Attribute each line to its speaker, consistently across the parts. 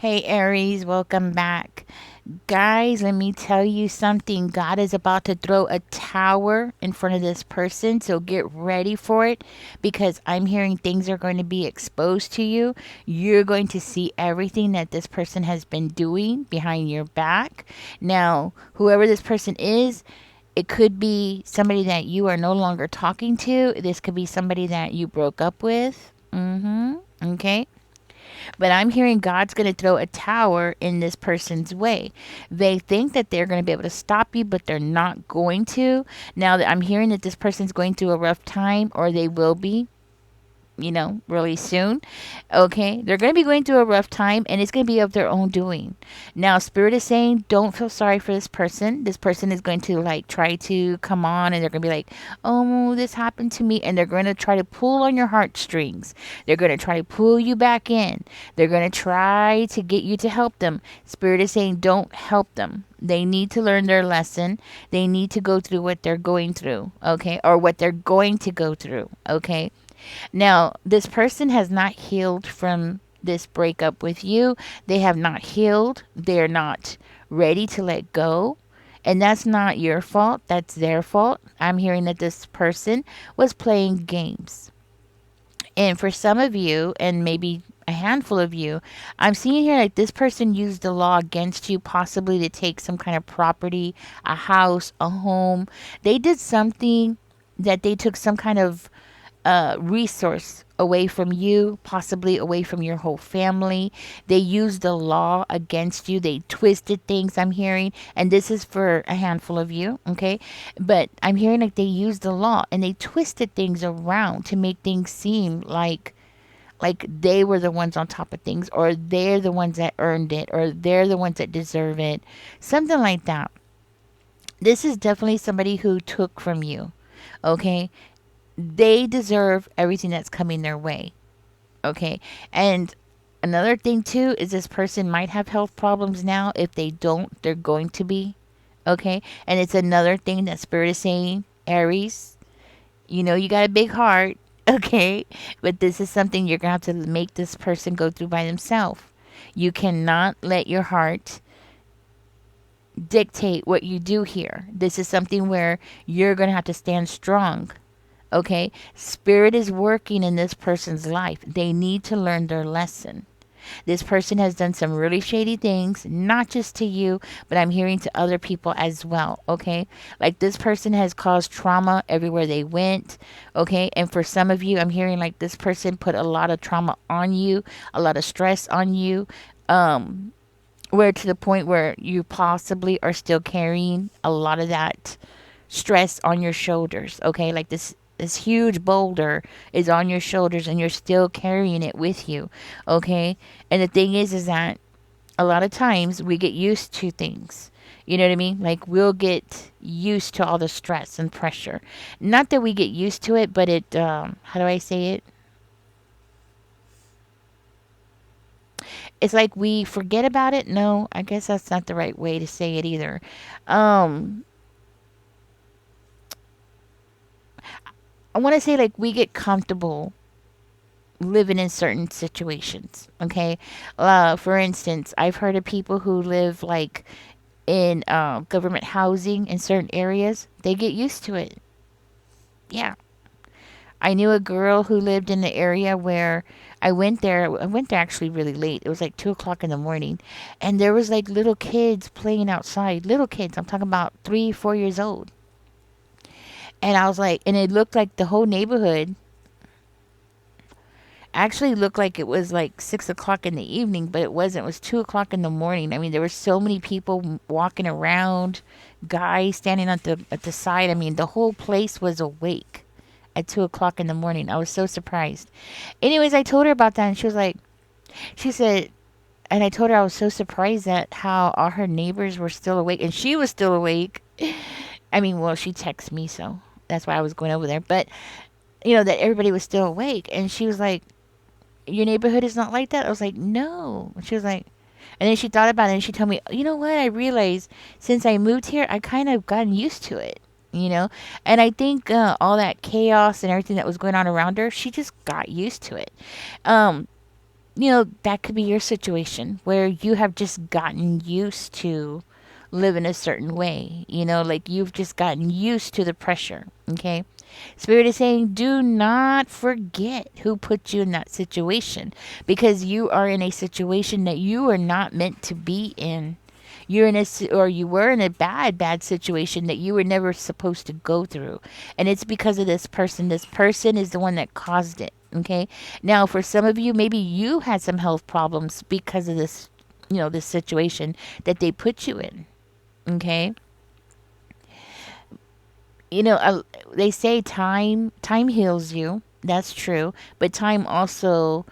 Speaker 1: Hey Aries, welcome back. Guys, let me tell you something. God is about to throw a tower in front of this person, so get ready for it because I'm hearing things are going to be exposed to you. You're going to see everything that this person has been doing behind your back. Now, whoever this person is, it could be somebody that you are no longer talking to. This could be somebody that you broke up with. Okay. But I'm hearing God's going to throw a tower in this person's way. They think that they're going to be able to stop you, but they're not going to. Now that I'm hearing that this person's going through a rough time, or they will be, really soon. Okay, they're going to be going through a rough time and it's going to be of their own doing. Now, Spirit is saying, don't feel sorry for this person. This person is going to like try to come on and they're going to be like, oh, this happened to me. And they're going to try to pull on your heartstrings. They're going to try to pull you back in. They're going to try to get you to help them. Spirit is saying, don't help them. They need to learn their lesson. They need to go through what they're going through, okay? Or what they're going to go through, okay? Now, this person has not healed from this breakup with you. They have not healed. They're not ready to let go. And that's not your fault. That's their fault. I'm hearing that this person was playing games. And for some of you, and maybe a handful of you, I'm seeing here like this person used the law against you, possibly to take some kind of property, a house, a home. They did something that they took some kind of resource away from you, possibly away from your whole family. They used the law against you. They twisted things, I'm hearing. And this is for a handful of you, okay? But I'm hearing like they used the law and they twisted things around to make things seem like they were the ones on top of things, or they're the ones that earned it, or they're the ones that deserve it. Something like that. This is definitely somebody who took from you, okay? They deserve everything that's coming their way. Okay. And another thing too is this person might have health problems now. If they don't, they're going to be. Okay. And it's another thing that Spirit is saying, Aries, you got a big heart. Okay. But this is something you're going to have to make this person go through by themselves. You cannot let your heart dictate what you do here. This is something where you're going to have to stand strong. Okay, Spirit is working in this person's life. They need to learn their lesson. This person has done some really shady things, not just to you, but I'm hearing to other people as well. Okay, like this person has caused trauma everywhere they went. Okay, and for some of you, I'm hearing like this person put a lot of trauma on you, a lot of stress on you. Where to the point where you possibly are still carrying a lot of that stress on your shoulders. Okay, like this huge boulder is on your shoulders and you're still carrying it with you. Okay, and the thing is that a lot of times we get used to things. You know what I mean? Like we'll get used to all the stress and pressure. Not that we get used to it, but it how do I say it? It's like we forget about it. No, I guess that's not the right way to say it either. um I want to say like we get comfortable living in certain situations. Okay, for instance, I've heard of people who live like in government housing in certain areas. They get used to it. Yeah, I knew a girl who lived in the area where I went there. I went there actually really late. It was like 2 o'clock in the morning, and there was like little kids playing outside. Little kids. I'm talking about 3, 4 years old. And I was like, and it looked like the whole neighborhood actually looked like it was like 6 o'clock in the evening, but it wasn't. It was 2 o'clock in the morning. I mean, there were so many people walking around, guys standing at the side. I mean, the whole place was awake at 2 o'clock in the morning. I was so surprised. Anyways, I told her about that, and she was like, she said, and I told her I was so surprised at how all her neighbors were still awake, and she was still awake. I mean, well, she texted me, so that's why I was going over there. But that everybody was still awake, and she was like, your neighborhood is not like that? I was like, no. She was like, and then she thought about it and she told me, you know what? I realized since I moved here, I kind of gotten used to it, you know? And I think all that chaos and everything that was going on around her, she just got used to it. Um, that could be your situation where you have just gotten used to living a certain way. Like you've just gotten used to the pressure. Okay. Spirit is saying, do not forget who put you in that situation, because you are in a situation that you are not meant to be in. You're in or you were in a bad situation that you were never supposed to go through. And it's because of this person. This person is the one that caused it. Okay. Now, for some of you, maybe you had some health problems because of this situation that they put you in. Okay. you know, uh, they say time heals you. That's true, but time also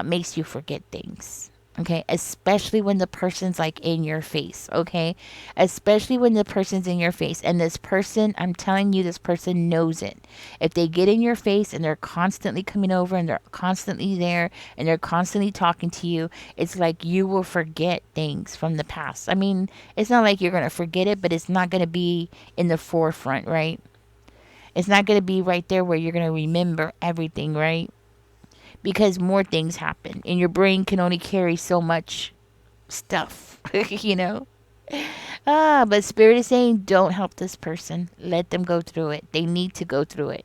Speaker 1: makes you forget things. Okay, especially when the person's like in your face. Okay, especially when the person's in your face, and this person, I'm telling you, this person knows it. If they get in your face and they're constantly coming over and they're constantly there and they're constantly talking to you, it's like you will forget things from the past. I mean, it's not like you're gonna forget it, but it's not gonna be in the forefront, right? It's not gonna be right there where you're gonna remember everything, right? Because more things happen and your brain can only carry so much stuff, you know? But Spirit is saying, don't help this person. Let them go through it. They need to go through it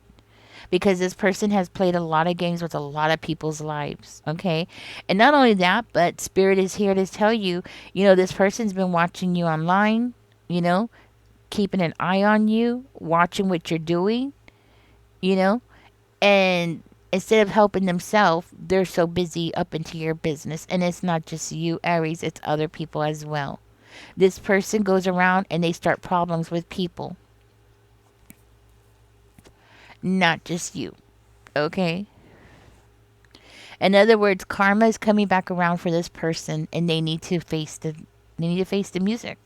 Speaker 1: because this person has played a lot of games with a lot of people's lives, okay? And not only that, but Spirit is here to tell you, this person's been watching you online, you know, keeping an eye on you, watching what you're doing, you know? And instead of helping themselves, they're so busy up into your business. And it's not just you, Aries, it's other people as well. This person goes around and they start problems with people, not just you. Okay? In other words, karma is coming back around for this person and they need to face the music.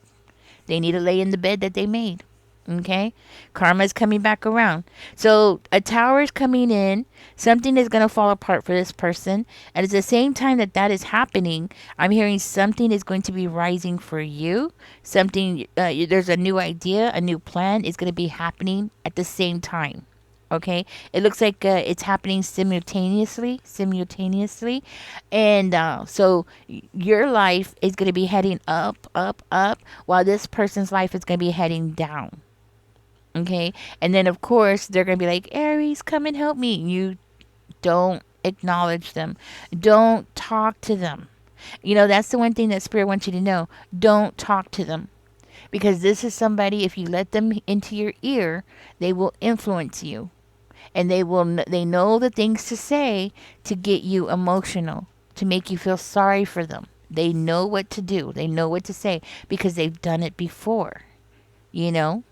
Speaker 1: They need to lay in the bed that they made. Okay? Karma is coming back around. So a tower is coming in. Something is going to fall apart for this person. And at the same time that is happening, I'm hearing something is going to be rising for you. There's a new idea, a new plan is going to be happening at the same time. Okay, it looks like it's happening simultaneously, and so your life is going to be heading up, up, up, while this person's life is going to be heading down. Okay, and then of course they're going to be like, Aries, come and help me. You don't acknowledge them, don't talk to them. That's the one thing that Spirit wants you to know. Don't talk to them, because this is somebody, if you let them into your ear, they will influence you, and they know the things to say to get you emotional, to make you feel sorry for them. They know what to do, they know what to say, because they've done it before, you know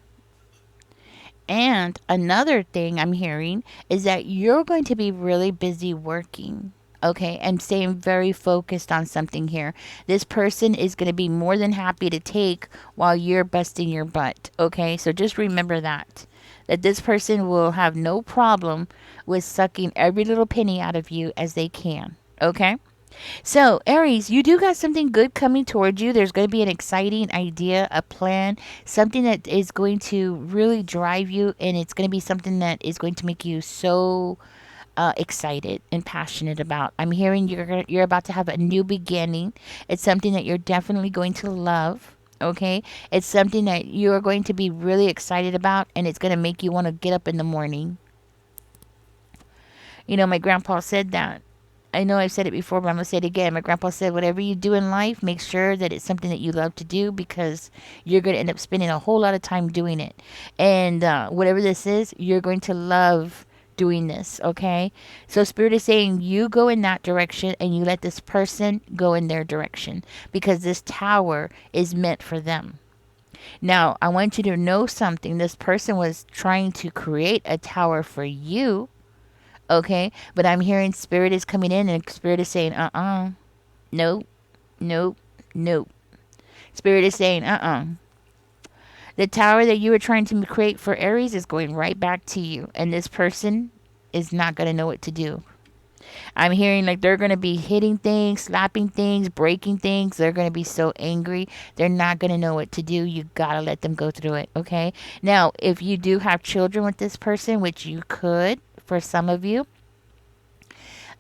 Speaker 1: and another thing I'm hearing is that you're going to be really busy working. Okay, I'm staying very focused on something here. This person is going to be more than happy to take while you're busting your butt. Okay, so just remember that this person will have no problem with sucking every little penny out of you as they can. Okay? So, Aries, you do got something good coming towards you. There's going to be an exciting idea, a plan, something that is going to really drive you, and it's going to be something that is going to make you so excited and passionate about. I'm hearing you're about to have a new beginning. It's something that you're definitely going to love. Okay, it's something that you are going to be really excited about, and it's going to make you want to get up in the morning. My grandpa said that. I know I've said it before, but I'm going to say it again. My grandpa said, whatever you do in life, make sure that it's something that you love to do, because you're going to end up spending a whole lot of time doing it. And whatever this is, you're going to love doing this, okay? So Spirit is saying you go in that direction and you let this person go in their direction, because this tower is meant for them. Now, I want you to know something. This person was trying to create a tower for you. Okay, but I'm hearing Spirit is coming in and Spirit is saying, nope, nope, nope. Spirit is saying, The tower that you were trying to create for Aries is going right back to you, and this person is not going to know what to do. I'm hearing like they're going to be hitting things, slapping things, breaking things. They're going to be so angry. They're not going to know what to do. You got to let them go through it, okay? Now, if you do have children with this person, which you could for some of you,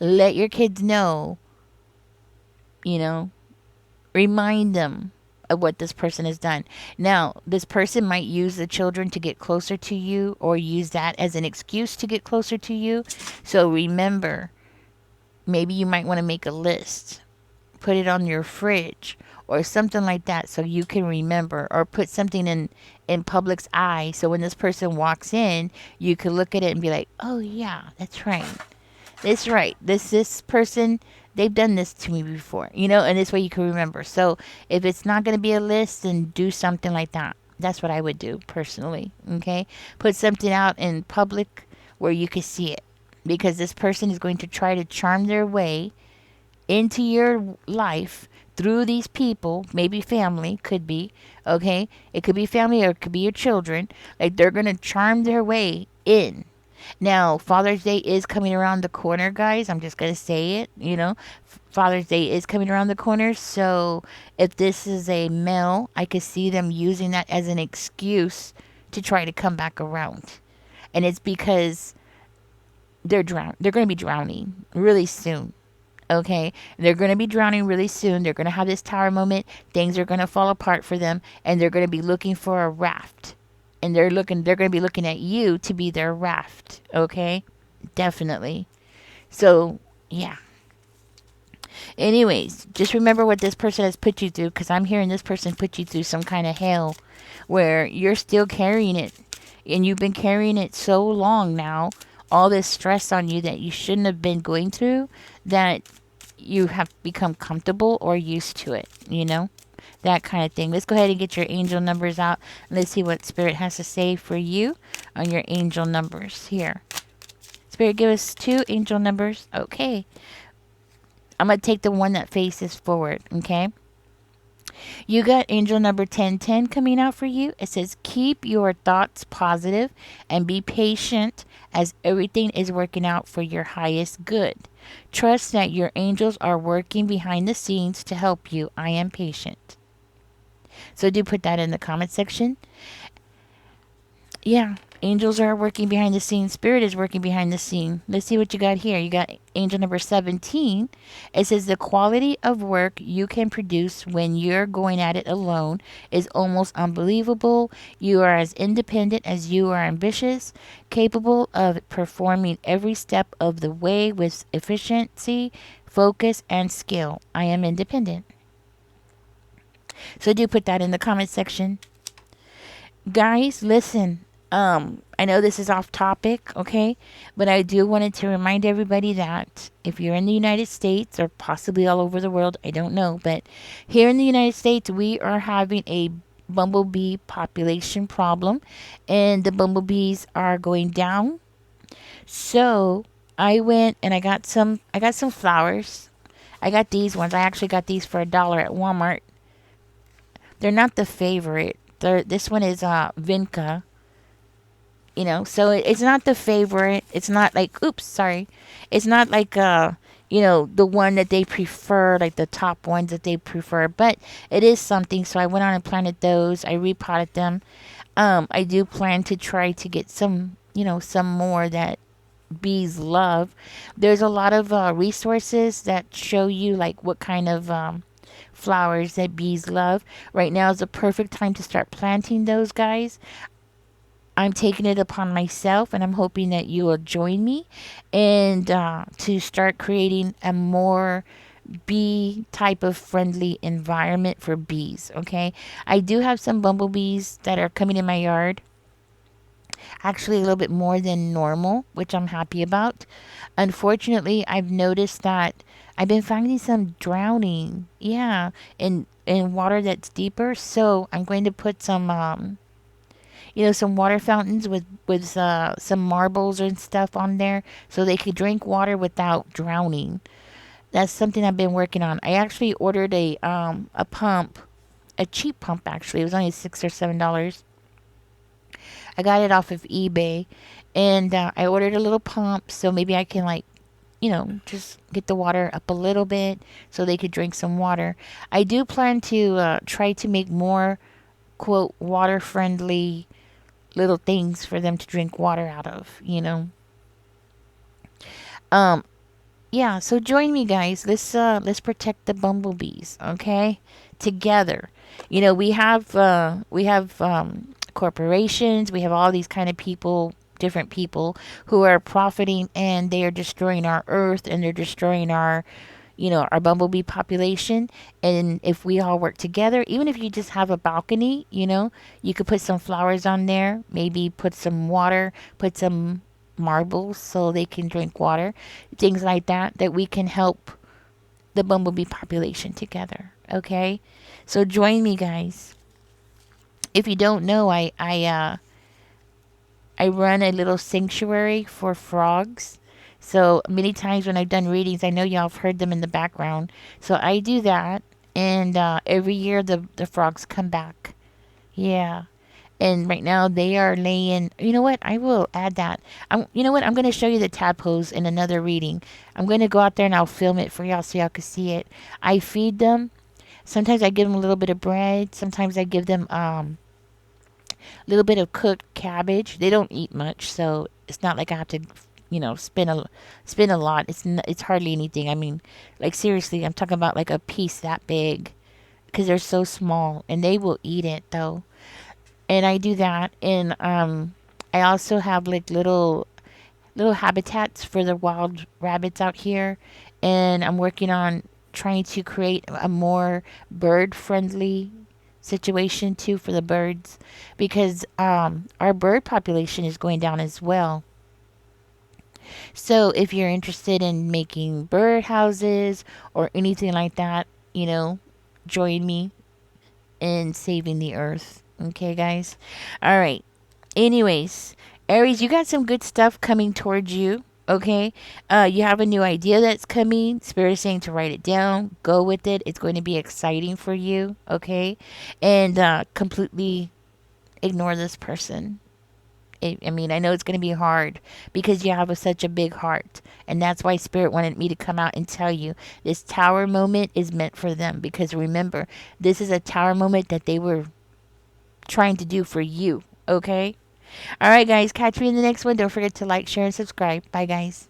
Speaker 1: let your kids know You know, remind them of what this person has done. Now, this person might use the children to get closer to you or use that as an excuse to get closer to you. So remember, maybe you might want to make a list, put it on your fridge or something like that so you can remember, or put something in public's eye so when this person walks in, you can look at it and be like, "Oh yeah, that's right. That's right. This person, they've done this to me before." And this way you can remember. So if it's not going to be a list, then do something like that. That's what I would do personally. Okay? Put something out in public where you can see it, because this person is going to try to charm their way into your life through these people, maybe family, could be, okay? It could be family or it could be your children. Like, they're going to charm their way in. Now, Father's Day is coming around the corner, guys. I'm just going to say it. Father's Day is coming around the corner. So, if this is a male, I could see them using that as an excuse to try to come back around. And it's because they're going to be drowning really soon. Okay, they're going to be drowning really soon. They're going to have this tower moment. Things are going to fall apart for them, and they're going to be looking for a raft. And they're going to be looking at you to be their raft. Okay, definitely. So, yeah. Anyways, just remember what this person has put you through, because I'm hearing this person put you through some kind of hell where you're still carrying it. And you've been carrying it so long now, all this stress on you that you shouldn't have been going through, that you have become comfortable or used to it. That kind of thing. Let's go ahead and get your angel numbers out. Let's see what Spirit has to say for you on your angel numbers here. Spirit, give us 2 angel numbers. Okay. I'm going to take the one that faces forward, okay? You got angel number 1010 coming out for you. It says, keep your thoughts positive and be patient as everything is working out for your highest good. Trust that your angels are working behind the scenes to help you. I am patient. So do put that in the comment section. Yeah, angels are working behind the scene. Spirit is working behind the scene. Let's see what you got here. You got angel number 17. It says the quality of work you can produce when you're going at it alone is almost unbelievable. You are as independent as you are ambitious, capable of performing every step of the way with efficiency, focus, and skill. I am independent. So do put that in the comment section. Guys, listen. I know this is off topic, okay? But I do wanted to remind everybody that if you're in the United States or possibly all over the world, I don't know, but here in the United States, we are having a bumblebee population problem, and the bumblebees are going down. So I went and I got some flowers. I got these ones. I actually got these for $1 at Walmart. They're not the favorite. This one is Vinca. So it's not the favorite. It's not like, oops, sorry. It's not like the one that they prefer, like the top ones that they prefer, but it is something. So I went on and planted those. I repotted them. I do plan to try to get some more that bees love. There's a lot of resources that show you like what kind of flowers that bees love. Right now is the perfect time to start planting those, guys. I'm taking it upon myself, and I'm hoping that you will join me and to start creating a more bee type of friendly environment for bees. Okay, I do have some bumblebees that are coming in my yard, actually a little bit more than normal, which I'm happy about. Unfortunately, I've noticed that I've been finding some drowning, yeah, in water that's deeper. So I'm going to put some water fountains with some marbles and stuff on there so they could drink water without drowning. That's something I've been working on. I actually ordered a pump, a cheap pump actually. It was only $6 or $7. I got it off of eBay, and I ordered a little pump so maybe I can just get the water up a little bit so they could drink some water. I do plan to try to make more quote water friendly little things for them to drink water out of. Yeah, so join me, guys. Let's protect the bumblebees, okay? Together. You know, we have corporations, we have all these kind of people, different people who are profiting, and they are destroying our earth, and they're destroying our, our bumblebee population. And if we all work together, even if you just have a balcony, you could put some flowers on there, maybe put some water, put some marbles so they can drink water, things like that, that we can help the bumblebee population together. Okay, so join me, guys. If you don't know, I run a little sanctuary for frogs. So many times when I've done readings, I know y'all have heard them in the background. So I do that, and every year the frogs come back. Yeah. And right now they are laying. You know what? I will add that. You know what? I'm going to show you the tadpoles in another reading. I'm going to go out there and I'll film it for y'all so y'all can see it. I feed them. Sometimes I give them a little bit of bread. Sometimes I give them a little bit of cooked cabbage. They don't eat much, so it's not like I have to, spend a lot. It's hardly anything. I mean, like seriously, I'm talking about like a piece that big because they're so small and they will eat it though. And I do that, and I also have like little habitats for the wild rabbits out here, and I'm working on trying to create a more bird friendly situation too for the birds, because our bird population is going down as well. So if you're interested in making bird houses or anything like that, join me in saving the earth. Okay, guys? All right. Anyways, Aries, you got some good stuff coming towards you. Okay, you have a new idea that's coming. Spirit is saying to write it down, go with it. It's going to be exciting for you. Okay, and completely ignore this person. I mean, I know it's going to be hard because you have such a big heart, and that's why Spirit wanted me to come out and tell you this tower moment is meant for them. Because remember, this is a tower moment that they were trying to do for you. Okay. All right, guys. Catch me in the next one. Don't forget to like, share, and subscribe. Bye, guys.